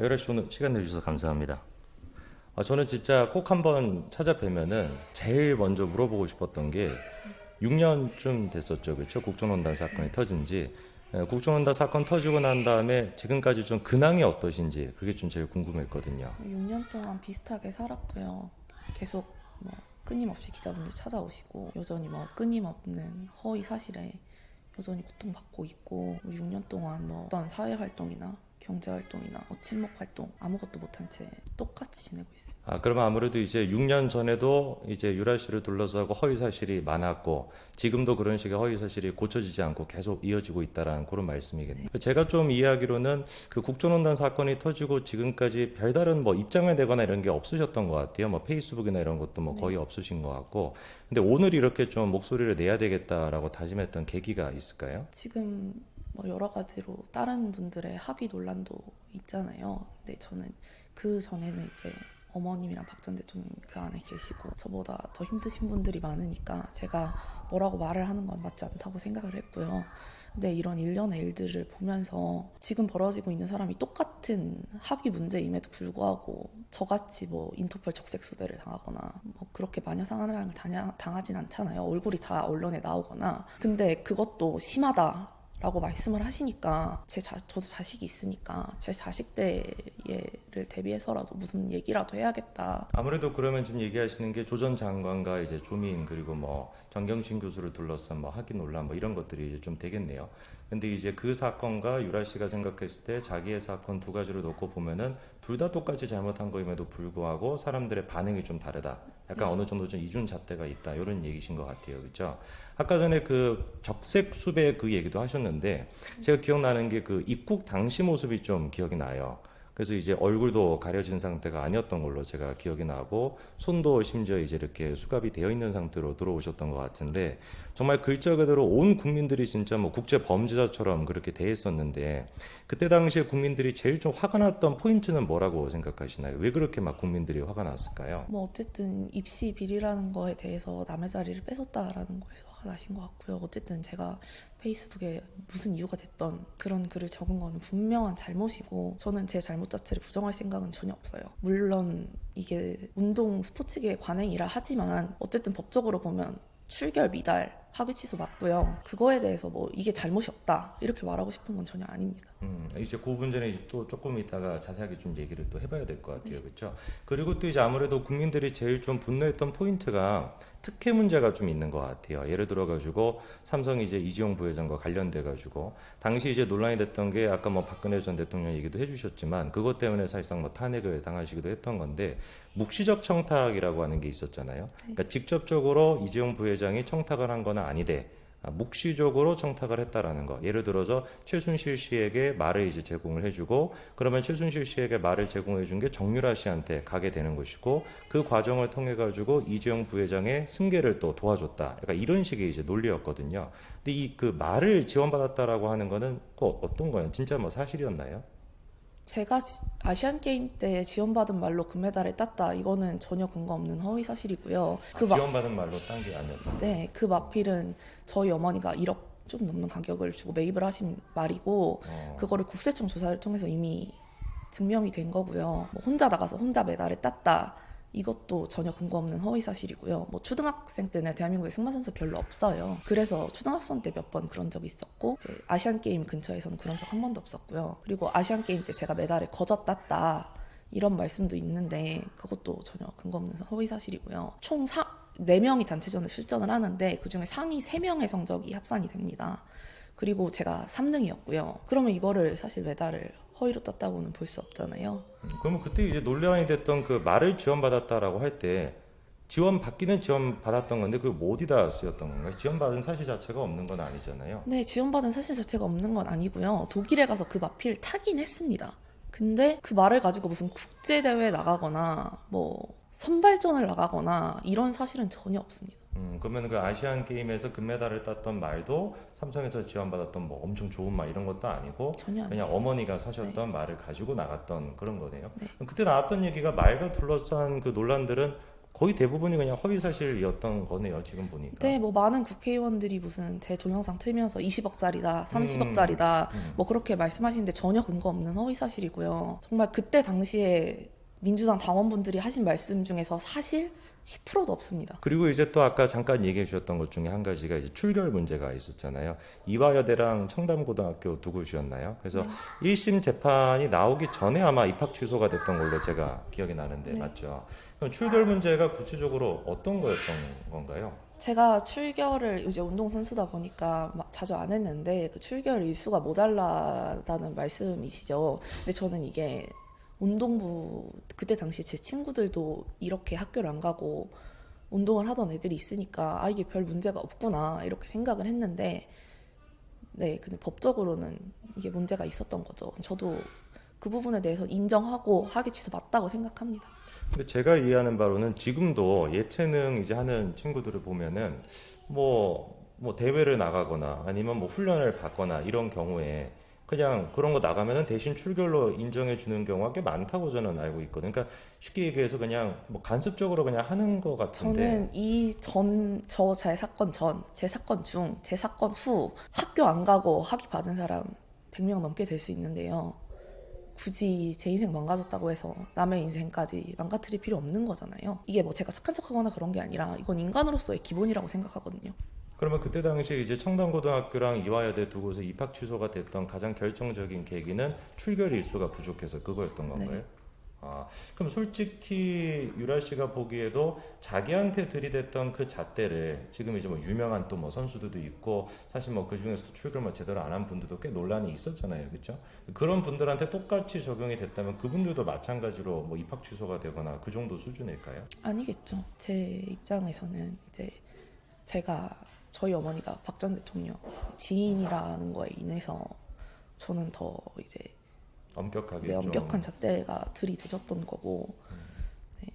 유라 씨 오늘 시간 내주셔서 감사합니다. 저는 진짜 꼭 한번 찾아뵈면은 제일 먼저 물어보고 싶었던 게 6년쯤 됐었죠, 그렇죠? 국정농단 사건이 터진 지. 국정농단 사건 터지고 난 다음에 지금까지 좀 근황이 어떠신지 그게 좀 제일 궁금했거든요. 6년 동안 비슷하게 살았고요. 계속 뭐 끊임없이 기자분들 찾아오시고 여전히 뭐 끊임없는 허위 사실에 여전히 고통받고 있고 6년 동안 뭐 어떤 사회 활동이나 경제 활동이나 뭐 친목 활동 아무것도 못한 채 똑같이 지내고 있습니다. 그러면 아무래도 이제 6년 전에도 이제 유라 씨를 둘러싸고 허위 사실이 많았고 지금도 그런 식의 허위 사실이 고쳐지지 않고 계속 이어지고 있다라는 그런 말씀이겠네요. 제가 좀 이해하기로는 그 국정농단 사건이 터지고 지금까지 별다른 뭐 입장을 내거나 이런 게 없으셨던 것 같아요. 뭐 페이스북이나 이런 것도 뭐 거의 없으신 것 같고. 근데 오늘 이렇게 좀 목소리를 내야 되겠다라고 다짐했던 계기가 있을까요? 지금 뭐 여러 가지로 다른 분들의 학위 논란도 있잖아요. 근데 저는 그 전에는 이제 어머님이랑 박 전 대통령 그 안에 계시고 저보다 더 힘드신 분들이 많으니까 제가 뭐라고 말을 하는 건 맞지 않다고 생각을 했고요. 근데 이런 일련의 일들을 보면서 지금 벌어지고 있는 사람이 똑같은 학위 문제임에도 불구하고 저같이 뭐 인터폴 적색 수배를 당하거나 뭐 그렇게 마녀 상한을 당하진 않잖아요. 얼굴이 다 언론에 나오거나. 근데 그것도 심하다 라고 말씀을 하시니까 저도 자식이 있으니까 제 자식 때를 대비해서라도 무슨 얘기라도 해야겠다. 아무래도 그러면 지금 얘기하시는 게 조 전 장관과 이제 조민 그리고 뭐 정경심 교수를 둘러싼 뭐 학위 논란 뭐 이런 것들이 이제 좀 되겠네요. 근데 이제 그 사건과 유라 씨가 생각했을 때 자기의 사건 두 가지를 놓고 보면은 둘 다 똑같이 잘못한 거임에도 불구하고 사람들의 반응이 좀 다르다. 약간 어느 정도 좀 이중 잣대가 있다. 이런 얘기신 것 같아요. 그렇죠? 아까 전에 그 적색 수배 그 얘기도 하셨는데 제가 기억나는 게 그 입국 당시 모습이 좀 기억이 나요. 그래서 이제 얼굴도 가려진 상태가 아니었던 걸로 제가 기억이 나고 손도 심지어 이제 이렇게 수갑이 되어 있는 상태로 들어오셨던 것 같은데 정말 글자 그대로 온 국민들이 진짜 뭐 국제 범죄자처럼 그렇게 대했었는데 그때 당시에 국민들이 제일 좀 화가 났던 포인트는 뭐라고 생각하시나요? 왜 그렇게 막 국민들이 화가 났을까요? 뭐 어쨌든 입시 비리라는 거에 대해서 남의 자리를 뺏었다라는 거에서 화가 나신 것 같고요. 어쨌든 제가 페이스북에 무슨 이유가 됐던 그런 글을 적은 거는 분명한 잘못이고 저는 제 잘못 자체를 부정할 생각은 전혀 없어요. 물론 이게 운동 스포츠계의 관행이라 하지만 어쨌든 법적으로 보면 출결 미달 학위 취소 맞고요. 그거에 대해서 뭐 이게 잘못이 없다 이렇게 말하고 싶은 건 전혀 아닙니다. 이제 그 문제는 이제 또 조금 이따가 자세하게 좀 얘기를 또 해봐야 될 것 같아요, 그렇죠? 그리고 또 이제 아무래도 국민들이 제일 좀 분노했던 포인트가 특혜 문제가 좀 있는 것 같아요. 예를 들어 가지고 삼성 이제 이재용 부회장과 관련돼 가지고 당시 이제 논란이 됐던 게 아까 뭐 박근혜 전 대통령 얘기도 해주셨지만 그것 때문에 사실상 뭐 탄핵을 당하시기도 했던 건데 묵시적 청탁이라고 하는 게 있었잖아요. 그러니까 직접적으로 이재용 부회장이 청탁을 한 건 아니되 묵시적으로 청탁을 했다라는 거. 예를 들어서 최순실 씨에게 말을 이제 제공을 해주고 그러면 최순실 씨에게 말을 제공해준 게 정유라 씨한테 가게 되는 것이고 그 과정을 통해 가지고 이재용 부회장의 승계를 또 도와줬다. 약간 이런 식의 이제 논리였거든요. 근데 이 그 말을 지원받았다라고 하는 거는 꼭 어떤 거예요? 진짜 뭐 사실이었나요? 제가 아시안 게임 때 지원받은 말로 금메달을 땄다. 이거는 전혀 근거 없는 허위 사실이고요. 지원받은 말로 딴 게 아니었다. 네, 그 마필은 저희 어머니가 1억 좀 넘는 가격을 주고 매입을 하신 말이고 그거를 국세청 조사를 통해서 이미 증명이 된 거고요. 뭐 혼자 나가서 혼자 메달을 땄다. 이것도 전혀 근거 없는 허위 사실이고요. 뭐 초등학생 때는 대한민국에 승마 선수 별로 없어요. 그래서 초등학생 때 몇 번 그런 적이 있었고 이제 아시안 게임 근처에서는 그런 적 한 번도 없었고요. 그리고 아시안 게임 때 제가 메달을 거저 땄다. 이런 말씀도 있는데 그것도 전혀 근거 없는 허위 사실이고요. 총 4명이 단체전을 출전을 하는데 그중에 상위 3명의 성적이 합산이 됩니다. 그리고 제가 3등이었고요. 그러면 이거를 사실 메달을 허위로 땄다고는 볼 수 없잖아요. 그러면 그때 이제 논란이 됐던 그 말을 지원받았다라고 할 때 지원받기는 지원받았던 건데 그게 뭐 어디다 쓰였던 건가요? 지원받은 사실 자체가 없는 건 아니잖아요. 네, 지원받은 사실 자체가 없는 건 아니고요. 독일에 가서 그 마필 타긴 했습니다. 근데 그 말을 가지고 무슨 국제대회에 나가거나 뭐 선발전을 나가거나 이런 사실은 전혀 없습니다. 그러면 그 아시안 게임에서 금메달을 땄던 말도 삼성에서 지원받았던 뭐 엄청 좋은 말 이런 것도 아니고 전혀 아니에요. 그냥 어머니가 사셨던 말을 가지고 나갔던 그런 거네요. 네. 그때 나왔던 얘기가 말과 둘러싼 그 논란들은 거의 대부분이 그냥 허위 사실이었던 거네요. 지금 보니까. 네, 뭐 많은 국회의원들이 무슨 제 동영상 틀면서 20억짜리다, 30억짜리다, 뭐 그렇게 말씀하시는데 전혀 근거 없는 허위 사실이고요. 정말 그때 당시에 민주당 당원분들이 하신 말씀 중에서 사실 10%도 없습니다. 그리고 이제 또 아까 잠깐 얘기해 주셨던 것 중에 한 가지가 이제 출결 문제가 있었잖아요. 이화여대랑 청담고등학교 두 곳이었나요? 그래서 1심 재판이 나오기 전에 아마 입학 취소가 됐던 걸로 제가 기억이 나는데 맞죠? 그럼 출결 문제가 구체적으로 어떤 거였던 건가요? 제가 출결을 이제 운동선수다 보니까 막 자주 안 했는데 그 출결 일수가 모자라다는 말씀이시죠. 근데 저는 이게 운동부 그때 당시 제 친구들도 이렇게 학교를 안 가고 운동을 하던 애들이 있으니까 아 이게 별 문제가 없구나 이렇게 생각을 했는데 네 근데 법적으로는 이게 문제가 있었던 거죠. 저도 그 부분에 대해서 인정하고 학위 취소 맞다고 생각합니다. 근데 제가 이해하는 바로는 지금도 예체능 이제 하는 친구들을 보면은 뭐 대회를 나가거나 아니면 뭐 훈련을 받거나 이런 경우에 그냥 그런 거 나가면은 대신 출결로 인정해 주는 경우가 꽤 많다고 저는 알고 있거든요. 그러니까 쉽게 얘기해서 그냥 뭐 간섭적으로 그냥 하는 것 같은데. 저는 제 사건 전, 제 사건 중, 제 사건 후 학교 안 가고 학위 받은 사람 100명 넘게 될 수 있는데요. 굳이 제 인생 망가졌다고 해서 남의 인생까지 망가뜨릴 필요 없는 거잖아요. 이게 뭐 제가 착한 척하거나 그런 게 아니라 이건 인간으로서의 기본이라고 생각하거든요. 그러면 그때 당시에 이제 청담고등학교랑 이화여대 두 곳에 입학 취소가 됐던 가장 결정적인 계기는 출결 일수가 부족해서 그거였던 건가요? 네. 아, 그럼 솔직히 유라 씨가 보기에도 자기한테 들이댔던 그 잣대를 지금 이제 뭐 유명한 또 뭐 선수들도 있고 사실 뭐 그 중에서도 출결만 제대로 안 한 분들도 꽤 논란이 있었잖아요, 그렇죠? 그런 분들한테 똑같이 적용이 됐다면 그분들도 마찬가지로 뭐 입학 취소가 되거나 그 정도 수준일까요? 아니겠죠. 제 입장에서는 이제 제가 저희 어머니가 박 전 대통령 지인이라는 거에 인해서 저는 더 이제 엄격하게 네, 좀. 엄격한 잣대가 들이대졌던 거고 네.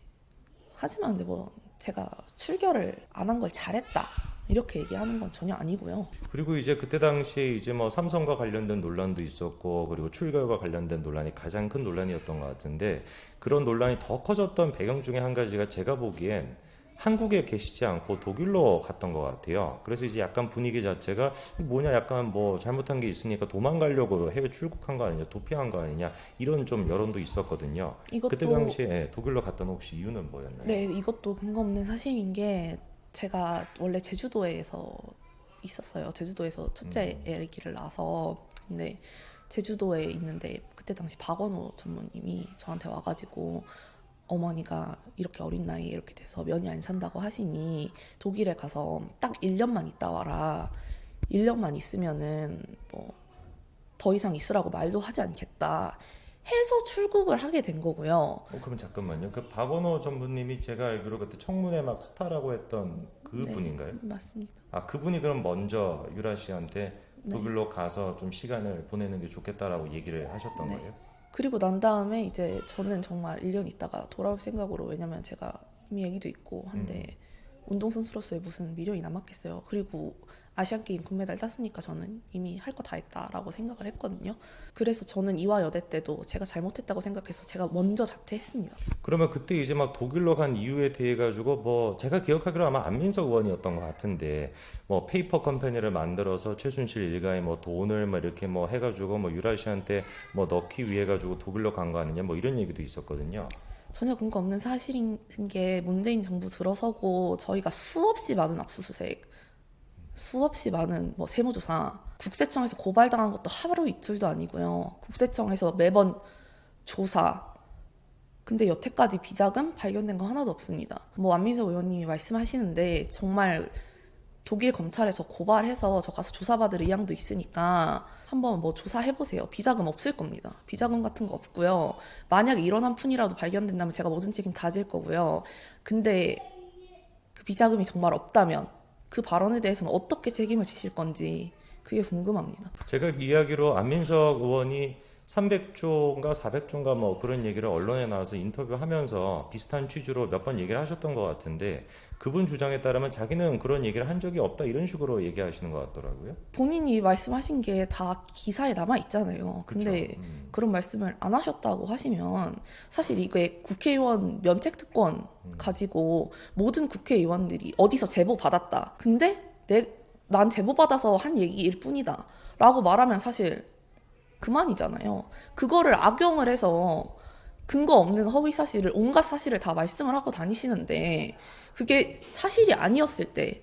하지만 근데 뭐 제가 출결을 안 한 걸 잘했다 이렇게 얘기하는 건 전혀 아니고요. 그리고 이제 그때 당시에 이제 뭐 삼성과 관련된 논란도 있었고 그리고 출결과 관련된 논란이 가장 큰 논란이었던 것 같은데 그런 논란이 더 커졌던 배경 중에 한 가지가 제가 보기엔 한국에 계시지 않고 독일로 갔던 것 같아요. 그래서 이제 약간 분위기 자체가 뭐냐 약간 뭐 잘못한 게 있으니까 도망가려고 해외 출국한 거 아니냐 도피한 거 아니냐 이런 좀 여론도 있었거든요. 그때 당시에 독일로 갔던 혹시 이유는 뭐였나요? 네, 이것도 근거 없는 사실인 게 제가 원래 제주도에서 있었어요. 제주도에서 첫째 아기를 낳아서 근데 제주도에 있는데 그때 당시 박원호 전무님이 저한테 와가지고 어머니가 이렇게 어린 나이에 이렇게 돼서 면이 안 산다고 하시니 독일에 가서 딱 1년만 있다 와라. 1년만 있으면은 뭐 더 이상 있으라고 말도 하지 않겠다. 해서 출국을 하게 된 거고요. 그럼 잠깐만요. 그 박원호 전무님이 제가 알기로 그때 청문회 막 스타라고 했던 그 네, 분인가요? 맞습니다. 아, 그분이 그럼 먼저 유라 씨한테 네. 독일로 가서 좀 시간을 보내는 게 좋겠다라고 얘기를 하셨던 네. 거예요? 그리고 난 다음에 이제 저는 정말 1년 있다가 돌아올 생각으로 왜냐면 제가 이미 애기도 있고 한데 운동선수로서의 무슨 미련이 남았겠어요. 그리고 아시안게임 금메달 땄으니까 저는 이미 할 거 다 했다라고 생각을 했거든요. 그래서 저는 이화여대 때도 제가 잘못했다고 생각해서 제가 먼저 자퇴했습니다. 그러면 그때 이제 막 독일로 간 이유에 대해 가지고 뭐 제가 기억하기로 아마 안민석 의원이었던 것 같은데 뭐 페이퍼 컴퍼니를 만들어서 최순실 일가에 뭐 돈을 뭐 이렇게 뭐 해가지고 뭐 유라 씨한테 뭐 넣기 위해 가지고 독일로 간 거 아니냐 뭐 이런 얘기도 있었거든요. 전혀 근거 없는 사실인 게 문재인 정부 들어서고 저희가 수없이 많은 압수수색, 수없이 많은 뭐 세무조사, 국세청에서 고발당한 것도 하루 이틀도 아니고요. 국세청에서 매번 조사. 근데 여태까지 비자금 발견된 거 하나도 없습니다. 뭐 안민석 의원님이 말씀하시는데 정말 독일 검찰에서 고발해서 저 가서 조사받을 의향도 있으니까 한번 뭐 조사해보세요. 비자금 없을 겁니다. 비자금 같은 거 없고요. 만약에 이런 한 푼이라도 발견된다면 제가 모든 책임 다 질 거고요. 근데 그 비자금이 정말 없다면 그 발언에 대해서는 어떻게 책임을 지실 건지 그게 궁금합니다. 제가 이야기로 안민석 의원이 300조인가 400조인가 뭐 그런 얘기를 언론에 나와서 인터뷰하면서 비슷한 취지로 몇 번 얘기를 하셨던 것 같은데 그분 주장에 따르면 자기는 그런 얘기를 한 적이 없다 이런 식으로 얘기하시는 것 같더라고요. 본인이 말씀하신 게 다 기사에 남아 있잖아요. 근데 그쵸? 그런 말씀을 안 하셨다고 하시면 사실 이게 국회의원 면책특권 가지고 모든 국회의원들이 어디서 제보 받았다. 근데 난 제보 받아서 한 얘기일 뿐이다. 라고 말하면 사실 그만이잖아요. 그거를 악용을 해서 근거 없는 허위 사실을 온갖 사실을 다 말씀을 하고 다니시는데 그게 사실이 아니었을 때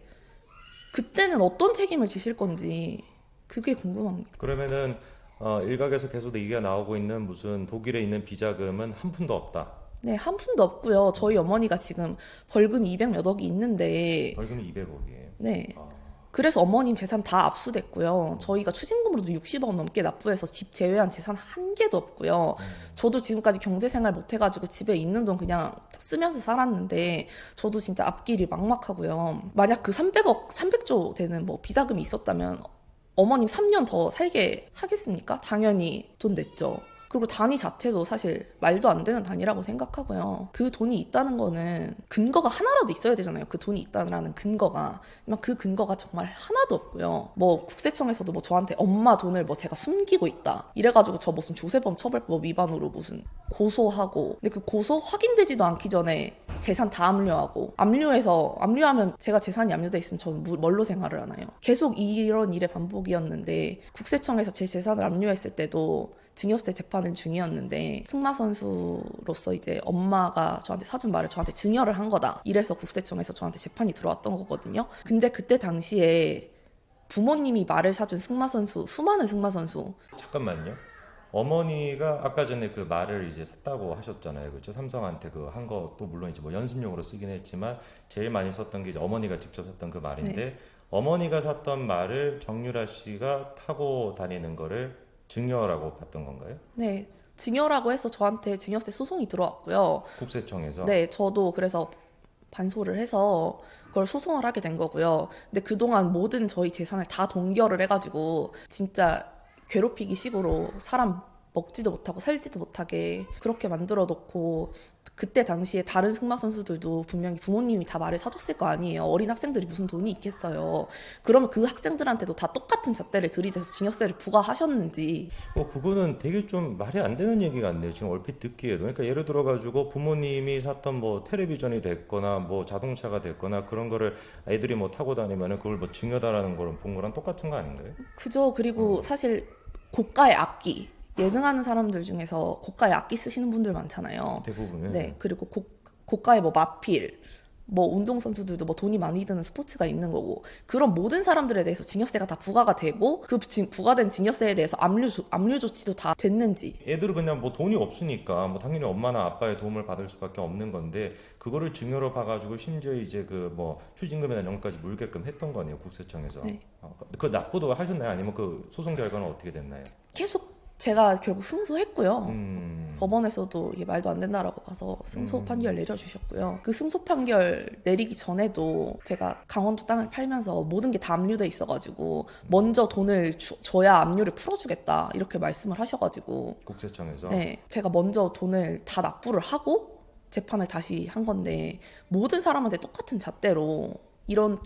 그때는 어떤 책임을 지실 건지 그게 궁금합니다. 그러면은 일각에서 계속 얘기가 나오고 있는 무슨 독일에 있는 비자금은 한 푼도 없다. 네, 한 푼도 없고요. 저희 어머니가 지금 벌금 200 몇 억이 있는데 벌금이 200억이에요. 네. 그래서 어머님 재산 다 압수됐고요. 저희가 추징금으로도 60억 넘게 납부해서 집 제외한 재산 한 개도 없고요. 저도 지금까지 경제생활 못해가지고 집에 있는 돈 그냥 쓰면서 살았는데 저도 진짜 앞길이 막막하고요. 만약 그 300억, 300조 되는 뭐 비자금이 있었다면 어머님 3년 더 살게 하겠습니까? 당연히 돈 냈죠. 그리고 단위 자체도 사실 말도 안 되는 단위라고 생각하고요. 그 돈이 있다는 거는 근거가 하나라도 있어야 되잖아요. 그 돈이 있다는 근거가. 그 근거가 정말 하나도 없고요. 뭐 국세청에서도 뭐 저한테 엄마 돈을 뭐 제가 숨기고 있다. 이래가지고 저 무슨 조세범 처벌법 위반으로 무슨 고소하고. 근데 그 고소 확인되지도 않기 전에 재산 다 압류하고. 압류하면 제가 재산이 압류돼 있으면 저는 뭘로 생활을 하나요? 계속 이런 일의 반복이었는데 국세청에서 제 재산을 압류했을 때도 증여세 재판은 중이었는데 승마 선수로서 이제 엄마가 저한테 사준 말을 저한테 증여를 한 거다. 이래서 국세청에서 저한테 재판이 들어왔던 거거든요. 근데 그때 당시에 부모님이 말을 사준 승마 선수, 수많은 승마 선수. 잠깐만요. 어머니가 아까 전에 그 말을 이제 샀다고 하셨잖아요. 그렇죠? 삼성한테 그 한 것도 물론 이제 뭐 연습용으로 쓰긴 했지만 제일 많이 썼던 게 이제 어머니가 직접 샀던 그 말인데 네. 어머니가 샀던 말을 정유라 씨가 타고 다니는 거를 증여라고 봤던 건가요? 네. 증여라고 해서 저한테 증여세 소송이 들어왔고요. 국세청에서. 네, 저도 그래서 반소를 해서 그걸 소송을 하게 된 거고요. 근데 그동안 모든 저희 재산을 다 동결을 해가지고 진짜 괴롭히기 식으로 사람 먹지도 못하고 살지도 못하게 그렇게 만들어 놓고 그때 당시에 다른 승마 선수들도 분명히 부모님이 다 말을 사줬을 거 아니에요. 어린 학생들이 무슨 돈이 있겠어요. 그러면 그 학생들한테도 다 똑같은 잣대를 들이대서 증여세를 부과하셨는지. 그거는 되게 좀 말이 안 되는 얘기 같네요. 지금 얼핏 듣기에도. 그러니까 예를 들어가지고 부모님이 샀던 뭐 텔레비전이 됐거나 뭐 자동차가 됐거나 그런 거를 애들이 뭐 타고 다니면은 그걸 뭐 증여다라는 걸 본 거랑 똑같은 거 아닌가요? 그죠. 그리고 사실 고가의 악기. 예능하는 사람들 중에서 고가의 악기 쓰시는 분들 많잖아요. 대부분은. 네, 그리고 고가의 뭐 마필, 뭐 운동선수들도 뭐 돈이 많이 드는 스포츠가 있는 거고 그런 모든 사람들에 대해서 증여세가 다 부과가 되고 그 부과된 증여세에 대해서 압류 조치도 다 됐는지. 애들은 그냥 뭐 돈이 없으니까 뭐 당연히 엄마나 아빠의 도움을 받을 수밖에 없는 건데 그거를 증여로 봐가지고 심지어 이제 그 뭐 추징금이나 이런 것까지 물게끔 했던 거 아니에요 국세청에서. 네. 그 납부도 하셨나요? 아니면 그 소송 결과는 어떻게 됐나요? 계속 제가 결국 승소했고요. 법원에서도 이게 말도 안 된다라고 봐서 승소 판결 내려주셨고요. 그 승소 판결 내리기 전에도 제가 강원도 땅을 팔면서 모든 게 다 압류돼 있어가지고 먼저 돈을 줘야 압류를 풀어주겠다 이렇게 말씀을 하셔가지고 국세청에서. 네, 제가 먼저 돈을 다 납부를 하고 재판을 다시 한 건데 모든 사람한테 똑같은 잣대로 이런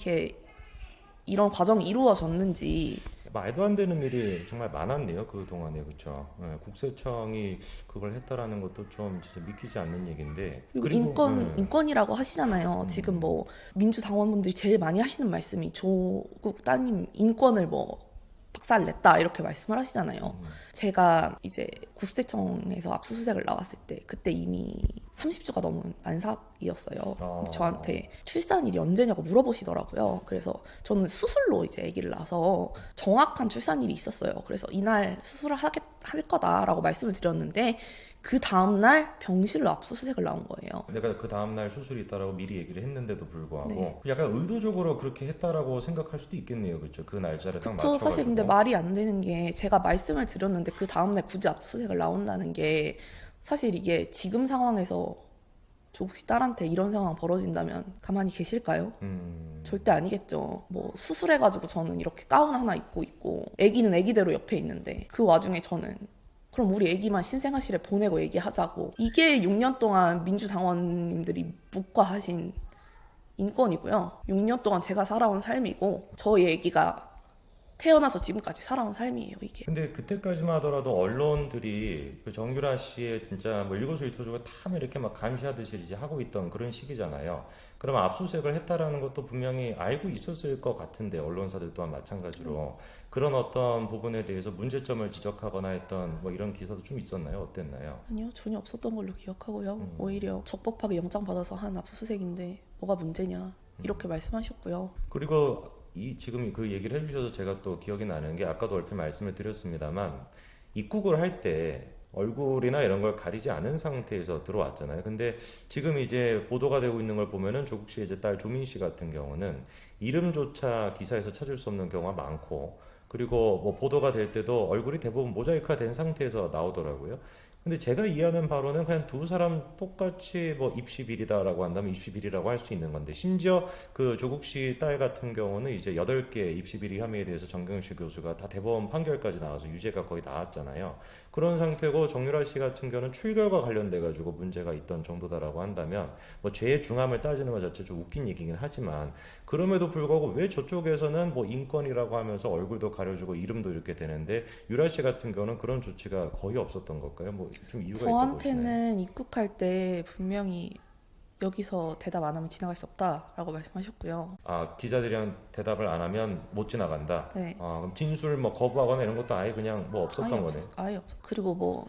과정이 이루어졌는지. 말도 안 되는 일이 정말 많았네요 그 동안에. 그렇죠. 국세청이 그걸 했다라는 것도 좀 진짜 믿기지 않는 얘기인데. 그리고 네. 인권이라고 하시잖아요. 지금 뭐 민주당원분들이 제일 많이 하시는 말씀이 조국 따님 인권을 뭐 박살냈다 이렇게 말씀을 하시잖아요. 제가 이제 국세청에서 압수수색을 나왔을 때 그때 이미 30주가 넘은 안삭이었어요. 그래서 저한테 출산일이 언제냐고 물어보시더라고요. 그래서 저는 수술로 이제 아기를 낳아서 정확한 출산일이 있었어요. 그래서 이날 수술을 할 거다라고 말씀을 드렸는데 그 다음날 병실로 압수수색을 나온 거예요. 내가 그 다음날 수술이 있다라고 미리 얘기를 했는데도 불구하고 네. 약간 의도적으로 그렇게 했다라고 생각할 수도 있겠네요. 그렇죠. 그 날짜를 딱 그쵸. 맞춰가지고. 사실 근데 말이 안 되는 게 제가 말씀을 드렸는데 그 다음날 굳이 압수수색을 나온다는 게 사실 이게 지금 상황에서 조국 씨 딸한테 이런 상황 벌어진다면 가만히 계실까요? 절대 아니겠죠. 뭐 수술해가지고 저는 이렇게 가운 하나 입고 있고 아기는 아기대로 옆에 있는데 그 와중에 저는 그럼 우리 애기만 신생아실에 보내고 얘기하자고. 이게 6년 동안 민주당원님들이 묵과하신 인권이고요. 6년 동안 제가 살아온 삶이고 저희 애기가 태어나서 지금까지 살아온 삶이에요, 이게. 근데 그때까지만 하더라도 언론들이 그 정유라 씨의 진짜 뭐 일거수일투족을 다 이렇게 막 감시하듯이 이제 하고 있던 그런 시기잖아요. 그럼 압수수색을 했다라는 것도 분명히 알고 있었을 것 같은데 언론사들 또한 마찬가지로 그런 어떤 부분에 대해서 문제점을 지적하거나 했던 뭐 이런 기사도 좀 있었나요? 어땠나요? 아니요, 전혀 없었던 걸로 기억하고요. 오히려 적법하게 영장 받아서 한 압수수색인데 뭐가 문제냐 이렇게 말씀하셨고요. 그리고 지금 그 얘기를 해주셔서 제가 또 기억이 나는 게 아까도 얼핏 말씀을 드렸습니다만 입국을 할 때 얼굴이나 이런 걸 가리지 않은 상태에서 들어왔잖아요. 근데 지금 이제 보도가 되고 있는 걸 보면은 조국 씨의 이제 딸 조민 씨 같은 경우는 이름조차 기사에서 찾을 수 없는 경우가 많고 그리고 뭐 보도가 될 때도 얼굴이 대부분 모자이크가 된 상태에서 나오더라고요. 근데 제가 이해하는 바로는 그냥 두 사람 똑같이 뭐 입시 비리다라고 한다면 입시 비리라고 할 수 있는 건데 심지어 그 조국 씨 딸 같은 경우는 이제 8개 입시 비리 혐의에 대해서 정경실 교수가 다 대법원 판결까지 나와서 유죄가 거의 나왔잖아요. 그런 상태고 정유라 씨 같은 경우는 출결과 관련돼 가지고 문제가 있던 정도다라고 한다면 뭐 죄의 중함을 따지는 것 자체 좀 웃긴 얘기긴 하지만 그럼에도 불구하고 왜 저쪽에서는 뭐 인권이라고 하면서 얼굴도 가려주고 이름도 이렇게 되는데 유라 씨 같은 경우는 그런 조치가 거의 없었던 걸까요? 뭐 좀 이유가 있다고 보시나요? 저한테는 입국할 때 분명히 여기서 대답 안 하면 지나갈 수 없다라고 말씀하셨고요. 아, 기자들이랑 대답을 안 하면 못 지나간다. 네. 아, 그럼 진술 뭐 거부하거나 이런 것도 아예 그냥 뭐 없었던 거네. 아예 없어. 그리고 뭐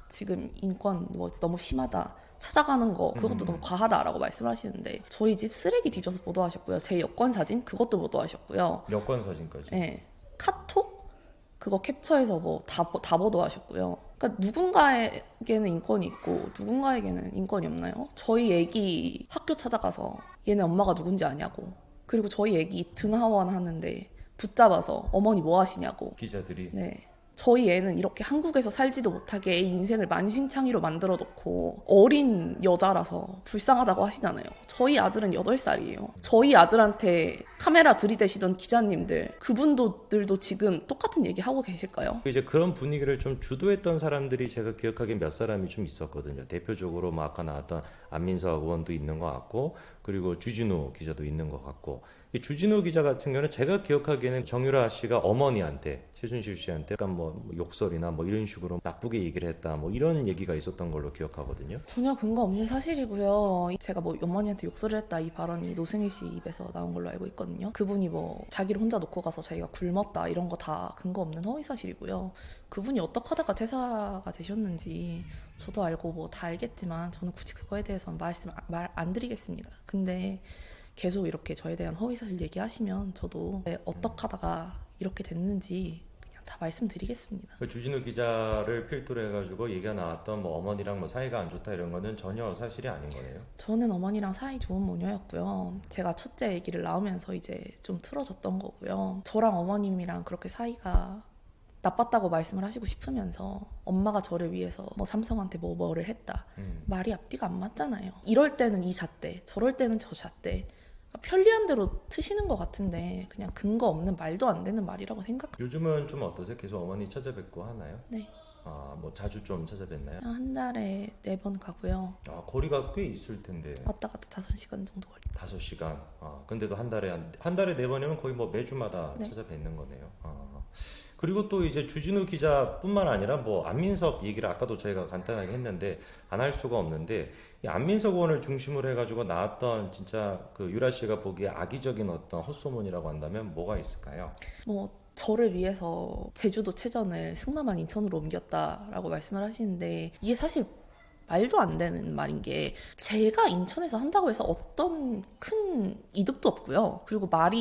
지금 인권 뭐 너무 심하다. 찾아가는 거 그것도 너무 과하다라고 말씀하시는데 저희 집 쓰레기 뒤져서 보도하셨고요. 제 여권 사진 그것도 보도하셨고요. 여권 사진까지. 네. 카톡 그거 캡처해서 뭐 다 보도하셨고요. 그러니까 누군가에게는 인권이 있고 누군가에게는 인권이 없나요? 저희 애기 학교 찾아가서 얘네 엄마가 누군지 아냐고. 그리고 저희 애기 등하원 하는데 붙잡아서 어머니 뭐 하시냐고. 기자들이. 네. 저희 애는 이렇게 한국에서 살지도 못하게 애 인생을 만신창이로 만들어 놓고 어린 여자라서 불쌍하다고 하시잖아요. 저희 아들은 8살이에요. 저희 아들한테 카메라 들이대시던 기자님들 그분들도 지금 똑같은 얘기 하고 계실까요? 이제 그런 분위기를 좀 주도했던 사람들이 제가 기억하기엔 몇 사람이 좀 있었거든요. 대표적으로 뭐 아까 나왔던 안민석 의원도 있는 것 같고 그리고 주진우 기자도 있는 것 같고 이 주진우 기자 같은 경우는 제가 기억하기에는 정유라 씨가 어머니한테 최순실 씨한테 약간 뭐 욕설이나 뭐 이런 식으로 나쁘게 얘기를 했다 뭐 이런 얘기가 있었던 걸로 기억하거든요. 전혀 근거 없는 사실이고요. 제가 뭐 어머니한테 욕설을 했다 이 발언이 노승일 씨 입에서 나온 걸로 알고 있거든요. 그분이 뭐 자기를 혼자 놓고 가서 자기가 굶었다 이런 거 다 근거 없는 허위 사실이고요. 그분이 어떻게 하다가 퇴사가 되셨는지 저도 알고 뭐 다 알겠지만 저는 굳이 그거에 대해서는 말 안 드리겠습니다. 근데 계속 이렇게 저에 대한 허위 사실 얘기하시면 저도 어떻게 하다가 이렇게 됐는지 그냥 다 말씀드리겠습니다. 그 주진우 기자를 필두로 해가지고 얘기가 나왔던 뭐 어머니랑 뭐 사이가 안 좋다 이런 거는 전혀 사실이 아닌 거네요. 저는 어머니랑 사이 좋은 모녀였고요. 제가 첫째 아기를 낳으면서 이제 좀 틀어졌던 거고요. 저랑 어머님이랑 그렇게 사이가 나빴다고 말씀을 하시고 싶으면서 엄마가 저를 위해서 뭐 삼성한테 뭐를 했다. 말이 앞뒤가 안 맞잖아요. 이럴 때는 이 잣대, 저럴 때는 저 잣대. 편리한 대로 트시는 것 같은데 그냥 근거 없는 말도 안 되는 말이라고 생각합니다. 요즘은 좀 어떠세요? 계속 어머니 찾아뵙고 하나요? 네. 아, 뭐 자주 좀 찾아뵙나요? 한 달에 4번 가고요. 아, 거리가 꽤 있을 텐데. 왔다 갔다 5시간 정도 걸립니다. 5시간. 아, 근데도 한 달에 4번이면 거의 뭐 매주마다 네. 찾아뵙는 거네요. 그리고 또 이제 주진우 기자뿐만 아니라 뭐 안민석 얘기를 아까도 저희가 간단하게 했는데 안 할 수가 없는데 이 안민석 의원을 중심으로 해가지고 나왔던 진짜 그 유라 씨가 보기에 악의적인 어떤 헛소문이라고 한다면 뭐가 있을까요? 뭐 저를 위해서 제주도 체전을 승마만 인천으로 옮겼다라고 말씀을 하시는데 이게 사실 말도 안 되는 말인 게 제가 인천에서 한다고 해서 어떤 큰 이득도 없고요. 그리고 말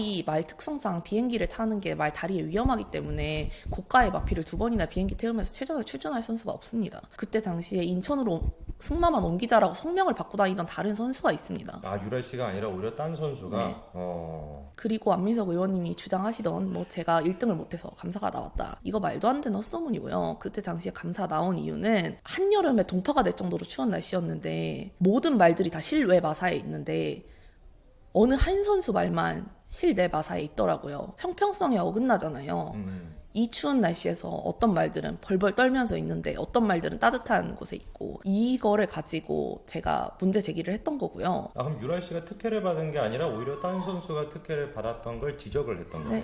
특성상 비행기를 타는 게 말 다리에 위험하기 때문에 고가의 마피를 2번이나 비행기 태우면서 체전을 출전할 선수가 없습니다. 그때 당시에 인천으로 승마만 옮기자라고 성명을 받고 다니던 다른 선수가 있습니다. 아, 유라 씨가 아니라 오히려 딴 선수가 네. 어. 그리고 안민석 의원님이 주장하시던 뭐 제가 1등을 못해서 감사가 나왔다. 이거 말도 안 되는 헛소문이고요. 그때 당시에 감사 나온 이유는 한여름에 동파가 될 정도로 추운 날씨였는데 모든 말들이 다 실외 마사에 있는데 어느 한 선수 말만 실내 마사에 있더라고요. 형평성에 어긋나잖아요. 이 추운 날씨에서 어떤 말들은 벌벌 떨면서 있는데 어떤 말들은 따뜻한 곳에 있고 이거를 가지고 제가 문제 제기를 했던 거고요. 아, 그럼 유라 씨가 특혜를 받은 게 아니라 오히려 딴 선수가 특혜를 받았던 걸 지적을 했던 네.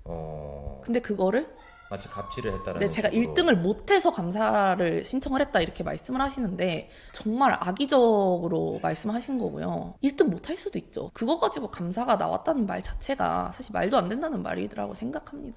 거예요? 근데 그거를 마치 갑질을 했다라는 네, 제가 식으로. 1등을 못해서 감사를 신청을 했다 이렇게 말씀을 하시는데 정말 악의적으로 말씀하신 거고요. 1등 못할 수도 있죠. 그거 가지고 감사가 나왔다는 말 자체가 사실 말도 안 된다는 말이라고 생각합니다.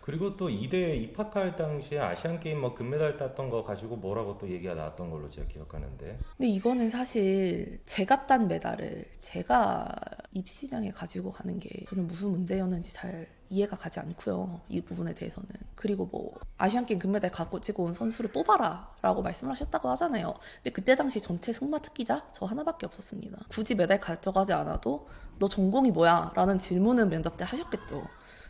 그리고 또 이대에 입학할 당시에 아시안게임 뭐 금메달 땄던 거 가지고 뭐라고 또 얘기가 나왔던 걸로 제가 기억하는데. 근데 이거는 사실 제가 딴 메달을 제가 입시장에 가지고 가는 게 저는 무슨 문제였는지 잘 이해가 가지 않고요. 이 부분에 대해서는. 그리고 뭐 아시안게임 금메달 가지고 온 선수를 뽑아라 라고 말씀을 하셨다고 하잖아요. 근데 그때 당시 전체 승마 특기자 저 하나밖에 없었습니다. 굳이 메달 가져가지 않아도 너 전공이 뭐야? 라는 질문은 면접 때 하셨겠죠.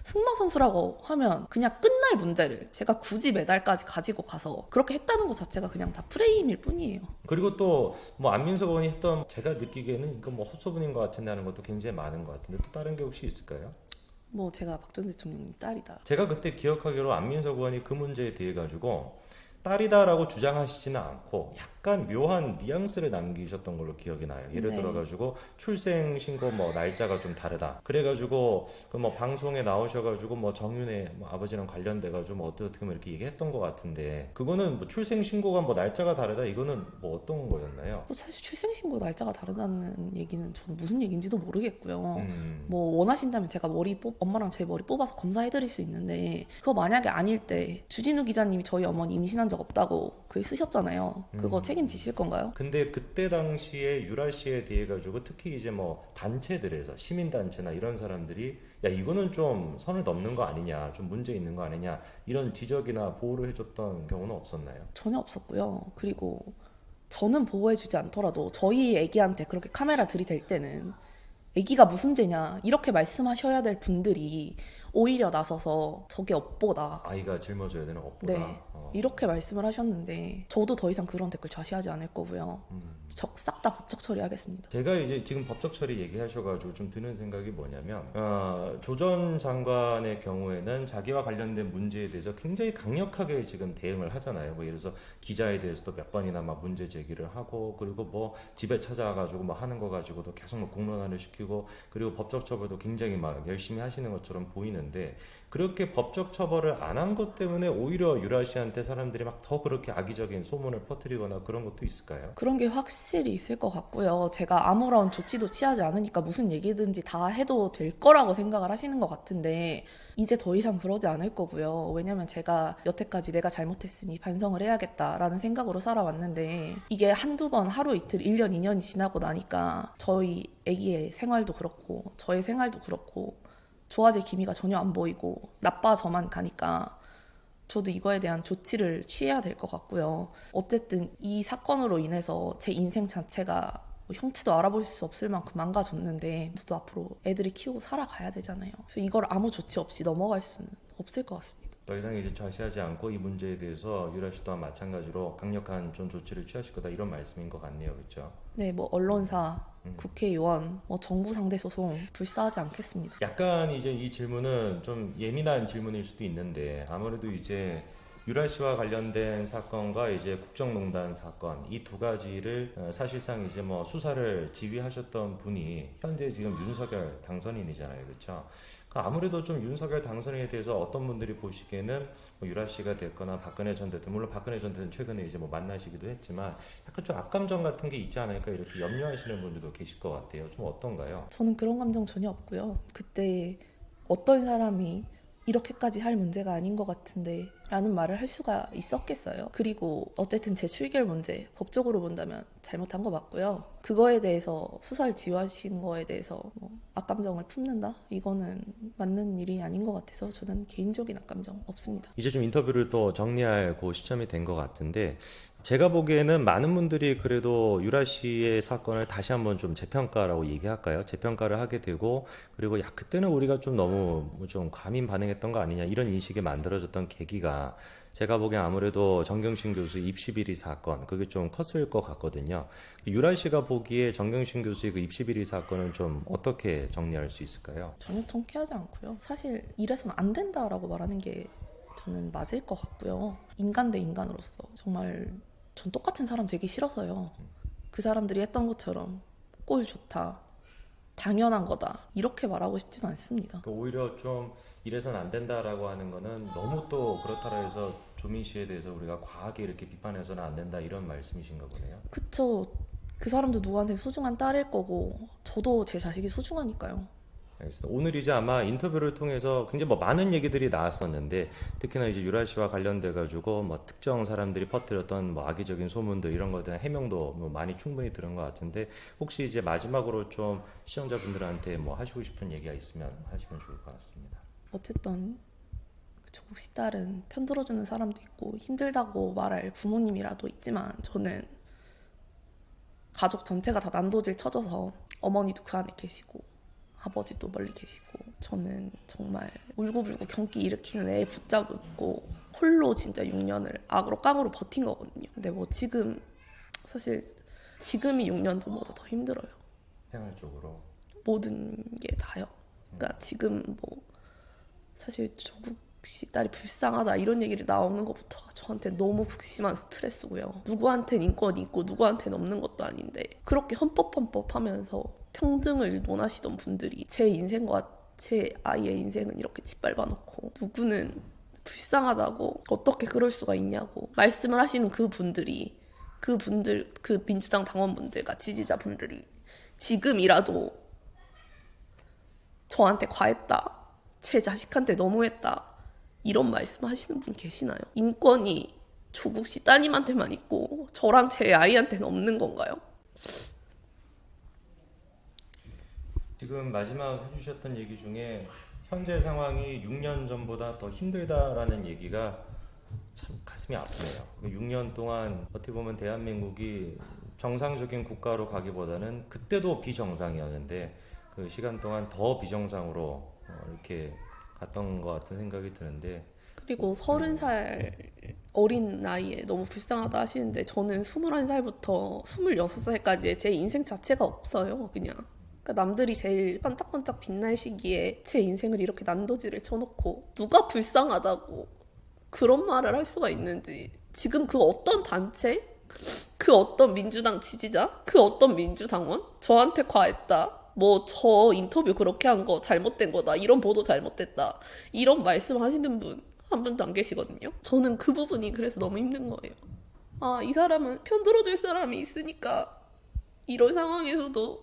승마 선수라고 하면 그냥 끝날 문제를 제가 굳이 메달까지 가지고 가서 그렇게 했다는 것 자체가 그냥 다 프레임일 뿐이에요. 그리고 또 뭐 안민석 의원이 했던 제가 느끼기에는 이거 뭐 헛소문인 것 같은데 하는 것도 굉장히 많은 것 같은데 또 다른 게 혹시 있을까요? 뭐 제가 박 전 대통령 딸이다. 제가 그때 기억하기로 안민석 의원이 그 문제에 대해 가지고 딸이다라고 주장하시지는 않고 약간 묘한 뉘앙스를 남기셨던 걸로 기억이 나요. 예를 네. 들어가지고 출생 신고 뭐 날짜가 좀 다르다. 그래가지고 그 뭐 방송에 나오셔가지고 뭐 정윤의 뭐 아버지랑 관련돼가지고 뭐 어떻게 뭐 이렇게 얘기했던 것 같은데 그거는 뭐 출생 신고가 뭐 날짜가 다르다. 이거는 뭐 어떤 거였나요? 뭐 사실 출생신고 날짜가 다르다는 얘기는 저는 무슨 얘기인지도 모르겠고요. 음. 뭐 원하신다면 제가 엄마랑 제 머리 뽑아서 검사해드릴 수 있는데 그거 만약에 아닐 때 주진우 기자님이 저희 어머니 임신한 적 없다고 글 쓰셨잖아요. 그거 책임지실 건가요? 근데 그때 당시에 유라 씨에 대해 가지고 특히 이제 뭐 단체들에서 시민단체나 이런 사람들이 야 이거는 좀 선을 넘는 거 아니냐 좀 문제 있는 거 아니냐 이런 지적이나 보호를 해줬던 경우는 없었나요? 전혀 없었고요. 그리고 저는 보호해주지 않더라도 저희 애기한테 그렇게 카메라 들이댈 때는 애기가 무슨 죄냐 이렇게 말씀하셔야 될 분들이 오히려 나서서 저게 업보다 아이가 짊어져야 되는 업보다 네 이렇게 말씀을 하셨는데 저도 더 이상 그런 댓글 좌시하지 않을 거고요. 싹 다 법적 처리하겠습니다. 제가 이제 지금 법적 처리 얘기하셔가지고 좀 드는 생각이 뭐냐면 조 전 장관의 경우에는 자기와 관련된 문제에 대해서 굉장히 강력하게 지금 대응을 하잖아요. 뭐 예를 들어서 기자에 대해서도 몇 번이나 막 문제 제기를 하고 그리고 뭐 집에 찾아와가지고 뭐 하는 거 가지고도 계속 뭐 공론화를 시키고 그리고 법적 처벌도 굉장히 막 열심히 하시는 것처럼 보이는데 그렇게 법적 처벌을 안 한 것 때문에 오히려 유라 씨한테 사람들이 막 더 그렇게 악의적인 소문을 퍼뜨리거나 그런 것도 있을까요? 그런 게 확실히 있을 것 같고요. 제가 아무런 조치도 취하지 않으니까 무슨 얘기든지 다 해도 될 거라고 생각을 하시는 것 같은데 이제 더 이상 그러지 않을 거고요. 왜냐면 제가 여태까지 내가 잘못했으니 반성을 해야겠다라는 생각으로 살아왔는데 이게 한두 번 하루 이틀 1년 2년이 지나고 나니까 저희 애기의 생활도 그렇고 저의 생활도 그렇고 좋아질 기미가 전혀 안 보이고 나빠져만 가니까 저도 이거에 대한 조치를 취해야 될 것 같고요. 어쨌든 이 사건으로 인해서 제 인생 자체가 뭐 형체도 알아볼 수 없을 만큼 망가졌는데 저도 앞으로 애들이 키우고 살아가야 되잖아요. 그래서 이걸 아무 조치 없이 넘어갈 수는 없을 것 같습니다. 더 이상 이제 좌시하지 않고 이 문제에 대해서 유라 씨도 마찬가지로 강력한 좀 조치를 취하실 거다 이런 말씀인 것 같네요, 그렇죠? 네, 뭐 언론사, 국회의원, 뭐 정부 상대 소송 불사하지 않겠습니다. 약간 이제 이 질문은 좀 예민한 질문일 수도 있는데 아무래도 이제 유라 씨와 관련된 사건과 이제 국정농단 사건 이 두 가지를 사실상 이제 뭐 수사를 지휘하셨던 분이 현재 지금 윤석열 당선인이잖아요, 그렇죠? 아무래도 좀 윤석열 당선인에 대해서 어떤 분들이 보시기에는 뭐 유라 씨가 됐거나 박근혜 전 대통령 물론 박근혜 전 대통령 최근에 이제 뭐 만나시기도 했지만 약간 좀 악감정 같은 게 있지 않을까 이렇게 염려하시는 분들도 계실 것 같아요. 좀 어떤가요? 저는 그런 감정 전혀 없고요. 그때 어떤 사람이 이렇게까지 할 문제가 아닌 것 같은데 라는 말을 할 수가 있었겠어요. 그리고 어쨌든 제 출결 문제 법적으로 본다면 잘못한 거 맞고요. 그거에 대해서 수사를 지휘하신 거에 대해서 뭐 악감정을 품는다? 이거는 맞는 일이 아닌 것 같아서 저는 개인적인 악감정 없습니다. 이제 좀 인터뷰를 또 정리할 그 시점이 된 것 같은데 제가 보기에는 많은 분들이 그래도 유라 씨의 사건을 다시 한번 좀 재평가라고 얘기할까요? 재평가를 하게 되고 그리고 야 그때는 우리가 좀 너무 좀 과민 반응했던 거 아니냐 이런 인식이 만들어졌던 계기가 제가 보기엔 아무래도 정경심 교수 입시 비리 사건 그게 좀 컸을 것 같거든요. 유라 씨가 보기에 정경심 교수의 그 입시 비리 사건은 좀 어떻게 정리할 수 있을까요? 전혀 통쾌하지 않고요. 사실 이래서는 안 된다라고 말하는 게 저는 맞을 것 같고요. 인간 대 인간으로서 정말 전 똑같은 사람 되기 싫어서요. 그 사람들이 했던 것처럼 꼴 좋다, 당연한 거다 이렇게 말하고 싶지는 않습니다. 그러니까 오히려 좀 이래선 안 된다라고 하는 거는 너무 또 그렇다고 해서 조민 씨에 대해서 우리가 과하게 이렇게 비판해서는 안 된다 이런 말씀이신가 보네요. 그쵸. 그 사람도 누구한테 소중한 딸일 거고 저도 제 자식이 소중하니까요. 알겠습니다. 오늘 이제 아마 인터뷰를 통해서 굉장히 뭐 많은 얘기들이 나왔었는데 특히나 이제 유라 씨와 관련돼 가지고 뭐 특정 사람들이 퍼뜨렸던 뭐 악의적인 소문들 이런 거에 대한 해명도 뭐 많이 충분히 들은 것 같은데 혹시 이제 마지막으로 좀 시청자분들한테 뭐 하시고 싶은 얘기가 있으면 하시면 좋을 것 같습니다. 어쨌든 조국 씨 딸은 편 들어주는 사람도 있고 힘들다고 말할 부모님이라도 있지만 저는 가족 전체가 다 난도질 쳐져서 어머니도 그 안에 계시고 아버지도 멀리 계시고 저는 정말 울고불고 경기 일으키는 애 붙잡고 홀로 진짜 6년을 악으로 깡으로 버틴 거거든요. 근데 뭐 지금 사실 지금이 6년 전보다 더 힘들어요. 생활적으로. 모든 게 다요. 그러니까 지금 뭐 사실 조국 씨 딸이 불쌍하다 이런 얘기를 나오는 것부터가 저한테 너무 극심한 스트레스고요. 누구한테는 인권이 있고 누구한테는 없는 것도 아닌데 그렇게 헌법하면서 평등을 논하시던 분들이 제 인생과 제 아이의 인생은 이렇게 짓밟아놓고 누구는 불쌍하다고 어떻게 그럴 수가 있냐고 말씀을 하시는 그 민주당 당원분들과 지지자분들이 지금이라도 저한테 과했다, 제 자식한테 너무했다 이런 말씀 하시는 분 계시나요? 인권이 조국 씨 따님한테만 있고 저랑 제 아이한테는 없는 건가요? 지금 마지막 해주셨던 얘기 중에 현재 상황이 6년 전보다 더 힘들다라는 얘기가 참 가슴이 아프네요. 6년 동안 어떻게 보면 대한민국이 정상적인 국가로 가기보다는 그때도 비정상이었는데 그 시간 동안 더 비정상으로 이렇게 갔던 것 같은 생각이 드는데 그리고 30살 어린 나이에 너무 불쌍하다 하시는데 저는 21살부터 26살까지의 제 인생 자체가 없어요. 그냥 그러니까 남들이 제일 반짝반짝 빛날 시기에 제 인생을 이렇게 난도질을 쳐놓고 누가 불쌍하다고 그런 말을 할 수가 있는지 지금 그 어떤 단체? 그 어떤 민주당 지지자? 그 어떤 민주당원? 저한테 과했다. 뭐 저 인터뷰 그렇게 한 거 잘못된 거다. 이런 보도 잘못됐다. 이런 말씀 하시는 분 한 분도 안 계시거든요. 저는 그 부분이 그래서 너무 힘든 거예요. 아, 이 사람은 편 들어줄 사람이 있으니까 이런 상황에서도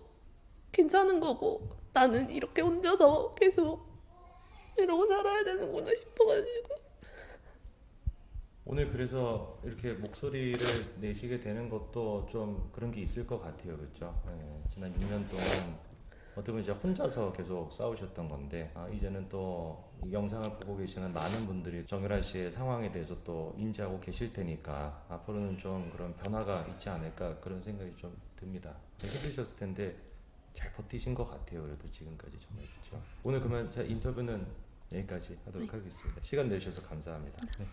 괜찮은 거고 나는 이렇게 혼자서 계속 이러고 살아야 되는구나 싶어가지고 오늘 그래서 이렇게 목소리를 내시게 되는 것도 좀 그런 게 있을 것 같아요, 그렇죠? 지난 6년 동안 어떻게 보면 이제 혼자서 계속 싸우셨던 건데 이제는 또 이 영상을 보고 계시는 많은 분들이 정유라 씨의 상황에 대해서 또 인지하고 계실 테니까 앞으로는 좀 그런 변화가 있지 않을까 그런 생각이 좀 듭니다. 힘드셨을 텐데 잘 버티신 것 같아요. 그래도 지금까지 정말 그렇죠. 오늘 그러면 제 인터뷰는 여기까지 하도록 하겠습니다. 시간 내주셔서 감사합니다. 네.